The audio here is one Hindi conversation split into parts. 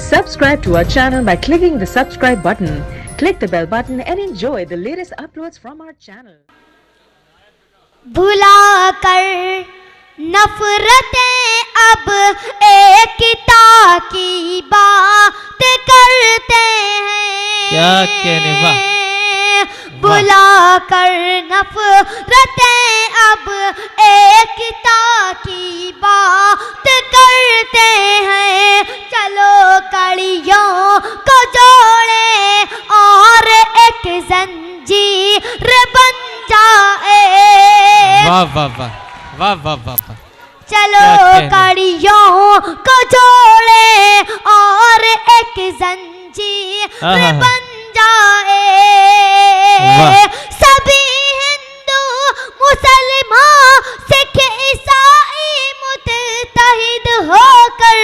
Subscribe to our channel by clicking the subscribe button. Click the bell button and enjoy the latest uploads from our channel. भुला कर नफरतें अब एकता की बात करते हैं। क्या कहने वाह। भुला कर नफरतें अब एकता की बात करते हैं। चलो कड़ियों को जोड़े और एक जंजीर बन जाए। वाह वाह वाह वाह वाह वाह वाह। चलो कड़ियों को जोड़े और एक जंजीर बन जाए। सभी हिंदू मुसलमान सिख ईसाई मुत्तहिद होकर,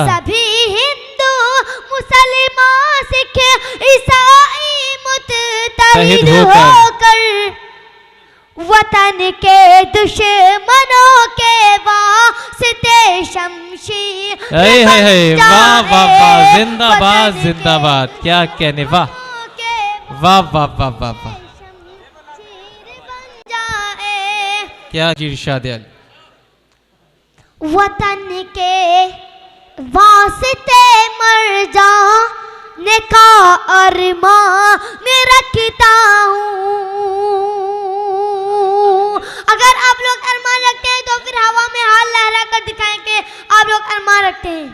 सभी हिंदू मुसलमान सिख ईसाई मुत्तहिद होकर वतन के दुश्मनों के वास्ते शमशीर बन वाह वाह वाह। जाए। जिंदाबाद जिंदाबाद। क्या कहने वाह वाह वाह वाह वाह वाह। क्या इरशाद है। वतन के वास्ते मर जाने का अरमान रखता हूँ। अगर आप लोग अरमान रखते हैं तो फिर हवा में हाथ लहरा कर दिखाएं कि आप लोग अरमान रखते हैं।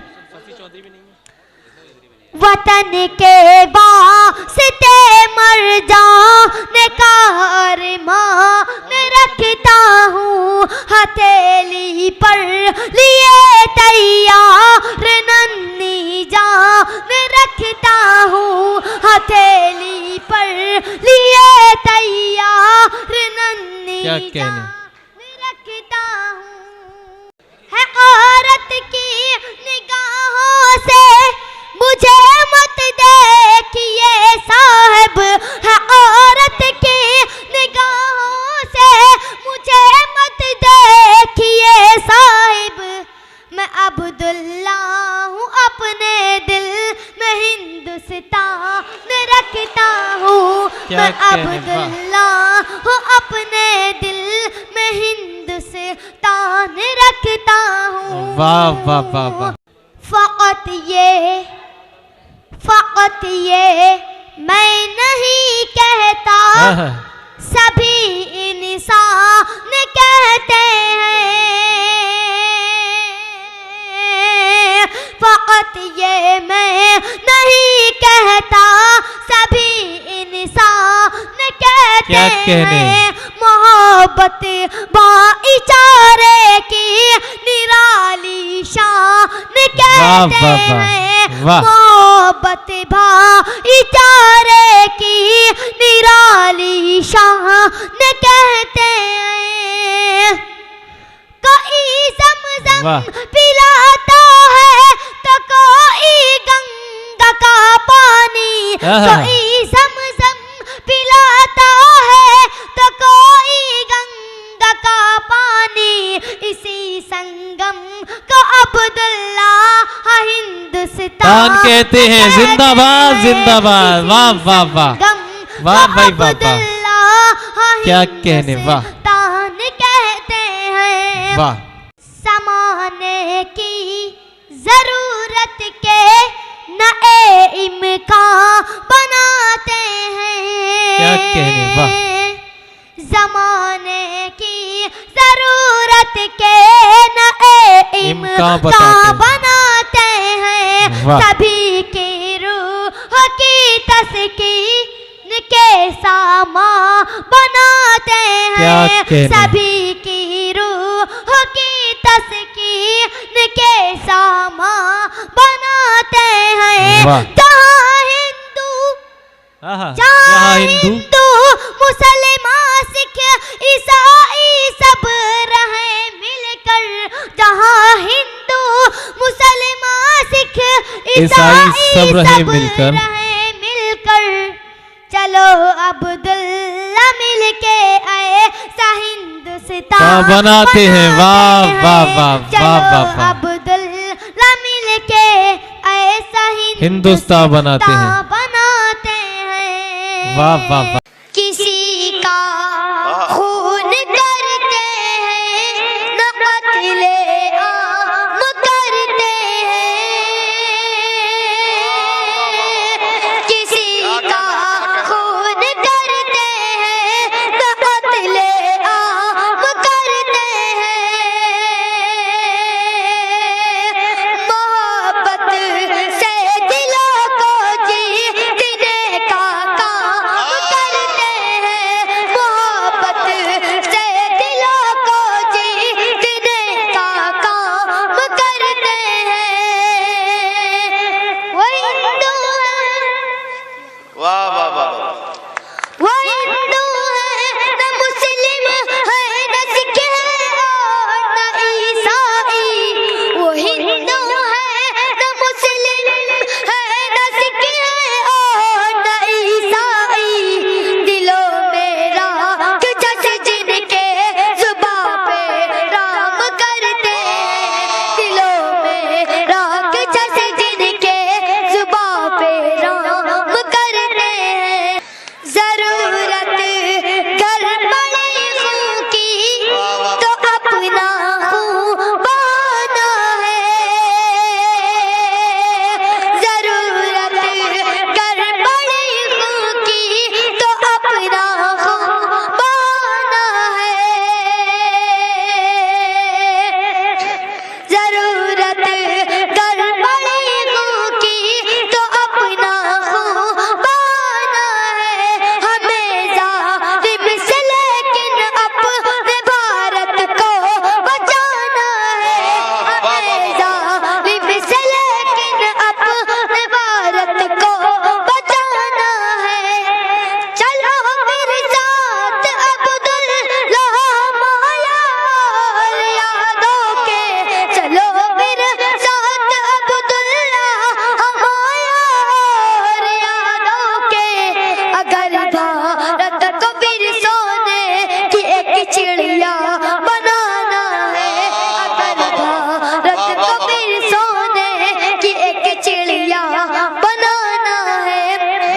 वतन के वास्ते मर जाने का अरमान रखता हूँ। हथेली पर लिए तैयार नन्ही जान रखता हूँ। हथेली पर लिए तैयार नन्ही जान रखता हूँ। है औरत की निगाहों से मुझे मत देखिए साहब। है औरत की निगाहों से मुझे मत देखिए साहिब। मैं अब्दुल्ला हूँ अपने दिल में हिंदुस्तान रखता हूँ। मैं अब्दुल्ला हूँ अपने दिल में हिंदुस्तान रखता हूँ। वाह वाह वाह वाह। फ़क़त ये मैं नहीं कहता, सभी इंसान कहते हैं। फ़क़त ये मैं नहीं कहता, सभी इंसान कहते हैं। मोहब्बत भाईचारे की निराली शान कहते हैं। मोहब्बत भाईचारे की निराली शान कहते हैं। कोई ज़मज़म पिलाता है तो कोई गंगा का पानी। कोई ज़मज़म पिलाता है तो कोई गंगा का पानी। इसी संगम को अब्दुल्ला हिंदुस्तान कहते हैं। जिंदाबाद जिंदाबाद। वाह वाह वाह वाह भाई वाह वाह। क्या कहने वाह। कहते हैं। वाह। समाने की जरूरत के नए इम्कान बनाते हैं। क्या कहने वाह। जमाने की जरूरत के नए इम्कान बनाते हैं। सभी की रूह की तस्कीन के सामान बनाते हैं। सभी की रूह की तस्कीन के सामान बनाते हैं। जहाँ हिंदू मुसलमान सिख ईसाई सब रहे मिलकर। जहाँ हिंदू मुसलमान सिख ईसाई सब रहे मिलकर। चलो अब्दुल्ला मिलके ऐसा हिंदुस्तान बनाते हैं। वाह वाह वाह वाह वाह। अब्दुल्ला मिलके ऐसा हिंदुस्तान बनाते हैं। बनाते हैं। वाह वाह वाह। किसी का खून करते हैं न कत्ले आम करते हैं। किसी का खून करते हैं न कत्ले आम करते हैं। मोहब्बत से दिलों को जीतने का काम करते हैं। मोहब्बत से दिलों को जीतने का काम करते हैं। वो हिंदू है, वाह वाह वाह। वो हिंदू है न मुस्लिम है न सिख है और न ईसाई। वो हिंदू है न मुस्लिम है न सिख है और न ईसाई। दिलों में राख जैसे जिनके जुबां पे राम करते हैं। दिलों में राख जैसे जिनके जुबां पे राम करते हैं। जरूरत कर पड़े खून की तो अपना खून बहाना है। जरूरत कर पड़े खून की तो अपना खून बहाना है। जरूरत कर पड़े खून की तो अपना खून बहाना है। हमें जालिम से लेकिन अपने भारत को बचाना है। हमें जालिम से लेकिन अपने भारत को बचाना है। चलो मेरे साथ अब्दुल्लाह माया और यादों के। चलो मेरे साथ अब्दुल्लाह माया और यादों के। अगर भारत को फिर सोने की एक चिड़िया बनाना है। अगर भारत को फिर सोने की एक चिड़िया बनाना है।